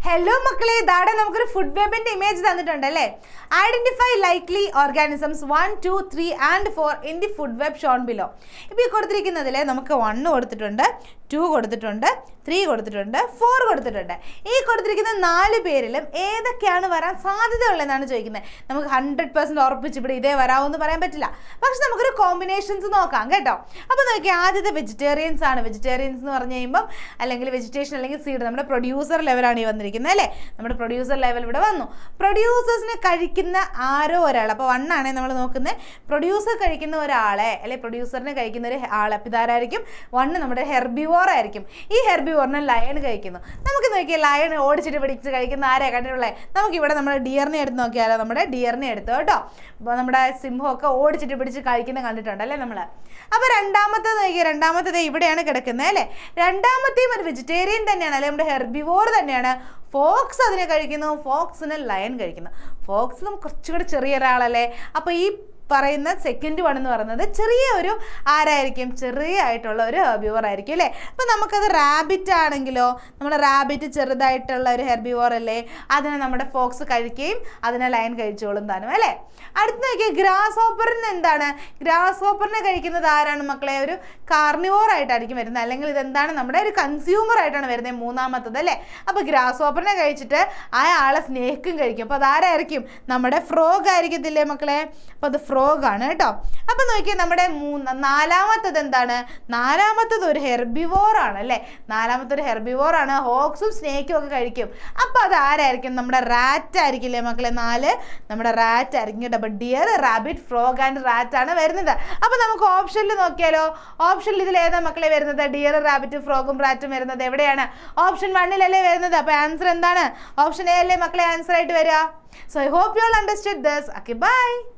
Hello മക്കളെ, ഇതാടെ നമുക്കൊരു ഫുഡ് വെബിന്റെ ഇമേജ് തന്നിട്ടുണ്ടല്ലേ. Identify likely organisms 1, 2, 3 and 4 in the food web shown below. ഇപ്പോൾ ഈ കൊടുത്തിരിക്കുന്നതിൽ നമുക്ക് 1 കൊടുത്തിട്ടുണ്ട്, 2 കൊടുത്തിട്ടുണ്ട്, 3 കൊടുത്തിട്ടുണ്ട്, 4 കൊടുത്തിട്ടുണ്ട്. ഈ കൊടുത്തിരിക്കുന്ന 4 പേരിലും ഏതൊക്കെയാണ് വരാൻ സാധ്യതയുള്ളതെന്നാണ് ചോദിക്കുന്നത്. നമുക്ക് 100% ഉറപ്പിച്ച് ഇവിടെ ഇതേ വരാമെന്ന് പറയാൻ പറ്റില്ല, പക്ഷെ നമുക്കൊരു കോമ്പിനേഷൻസ് നോക്കാം കേട്ടോ. അപ്പോൾ നോക്കി, ആദ്യത്തെ വെജിറ്റേറിയൻസ് ആണ്. വെജിറ്റേറിയൻസ് എന്ന് പറഞ്ഞു കഴിയുമ്പം അല്ലെങ്കിൽ വെജിറ്റേഷൻ അല്ലെങ്കിൽ സീഡ്, നമ്മുടെ പ്രൊഡ്യൂസർ ലെവലാണ് ഈ വന്നിരിക്കുന്നത് അല്ലേ. നമ്മുടെ പ്രൊഡ്യൂസർ ലെവൽ ഇവിടെ വന്നു. പ്രൊഡ്യൂസേഴ്സിനെ കഴിക്കുന്ന ആരോ ഒരാൾ, അപ്പോൾ 1 ആണേ നമ്മൾ നോക്കുന്നത്. പ്രൊഡ്യൂസർ കഴിക്കുന്ന ഒരാളെ അല്ലെങ്കിൽ പ്രൊഡ്യൂസറിനെ കഴിക്കുന്ന ഒരു ആൾ, അപ്പോൾ ഇതാരായിരിക്കും? 1 നമ്മുടെ ഹെർബിവോർ ആയിരിക്കും. ഈ ഹെർബിവോറിനെ ലയൺ കഴിക്കുന്നു. നമുക്ക് നോക്കിയാൽ ലയൺ ഓടിച്ചിട്ട് പിടിച്ച് കഴിക്കുന്ന ആരെയാണ് കണ്ടിട്ടുള്ളത്? നമുക്കിവിടെ നമ്മുടെ ഡിയറിനെ എടുത്ത് നോക്കിയാലോ. നമ്മുടെ ഡിയറിനെ എടുത്തു കേട്ടോ. അപ്പോൾ നമ്മുടെ സിംഹമൊക്കെ ഓടിച്ചിട്ട് പിടിച്ച് കഴിക്കുന്ന കണ്ടിട്ടുണ്ട് അല്ലേ നമ്മൾ. അപ്പോൾ രണ്ടാമത്തേത് നോക്കിയാൽ, രണ്ടാമത്തേത് ഇവിടെയാണ് കിടക്കുന്നത് അല്ലേ. രണ്ടാമത്തെയും ഒരു വെജിറ്റേറിയൻ തന്നെയാണ് അല്ലെ, നമ്മുടെ ഹെർബിവോർ തന്നെയാണ്. ഫോക്സ് അതിനെ കഴിക്കുന്നു, ഫോക്സിനെ ലയൺ കഴിക്കുന്നു. ഫോക്സ് നമുക്ക് കുറച്ചും കൂടെ ചെറിയ ഒരാളല്ലേ. അപ്പോൾ ഈ പറയുന്ന സെക്കൻഡ് 1 എന്ന് പറയുന്നത് ചെറിയ ഒരു ആരായിരിക്കും? ചെറിയ ആയിട്ടുള്ള ഒരു ഹെർബിവോർ ആയിരിക്കും അല്ലേ. അപ്പോൾ നമുക്കത് റാബിറ്റ് ആണെങ്കിലോ, നമ്മുടെ റാബിറ്റ് ചെറുതായിട്ടുള്ള ഒരു ഹെർബിവോർ അല്ലേ, അതിനെ നമ്മുടെ ഫോക്സ് കഴിക്കുകയും അതിനെ ലയൺ കഴിച്ചോളും താനും അല്ലേ. അടുത്ത് നോക്കിയാൽ ഗ്രാസ് ഹോപ്പറിന് എന്താണ്? ഗ്രാസ് ഹോപ്പറിനെ കഴിക്കുന്നത് ആരാണ് മക്കളെ? ഒരു കാർണിവോർ ആയിട്ടായിരിക്കും വരുന്നത്, അല്ലെങ്കിൽ ഇതെന്താണ്? നമ്മുടെ ഒരു കൺസ്യൂമർ ആയിട്ടാണ് വരുന്നത്, മൂന്നാമത്തത് അല്ലേ. അപ്പോൾ ഗ്രാസ് ഹോപ്പറിനെ കഴിച്ചിട്ട് ആ ആളെ സ്നേക്കും കഴിക്കും. അപ്പോൾ അതാരായിരിക്കും? നമ്മുടെ ഫ്രോഗ് ആയിരിക്കത്തില്ലേ മക്കളെ. അപ്പോൾ അത് ഫ്രോഗാണ് കേട്ടോ. അപ്പം നോക്കിയാൽ നമ്മുടെ നാലാമത്തത് എന്താണ്? നാലാമത്തത് ഒരു ഹെർബിവോർ ആണ് അല്ലേ. നാലാമത്തെ ഒരു ഹെർബിവോർ ആണ്. ഹോക്സും സ്നേക്കും ഒക്കെ കഴിക്കും. അപ്പോൾ അത് ആരായിരിക്കും? നമ്മുടെ റാറ്റ് ആയിരിക്കില്ലേ മക്കളെ. 4 നമ്മുടെ റാറ്റ് ആയിരിക്കും കേട്ടോ. അപ്പോൾ dear, rabbit, frog and rat ആണ് വരുന്നത്. അപ്പോൾ നമുക്ക് ഓപ്ഷനിൽ നോക്കിയാലോ. ഓപ്ഷനിൽ ഇതിൽ ഏതാ മക്കളെ വരുന്നത്? ഡിയർ, റാബിറ്റ്, ഫ്രോഗും റാറ്റും വരുന്നത് എവിടെയാണ്? ഓപ്ഷൻ 1-ലല്ലേ വരുന്നത്. അപ്പോൾ ആൻസർ എന്താണ്? ഓപ്ഷൻ എ അല്ലേ മക്കളെ ആൻസർ ആയിട്ട് വരിക. So I hope you all understood this. Okay, bye.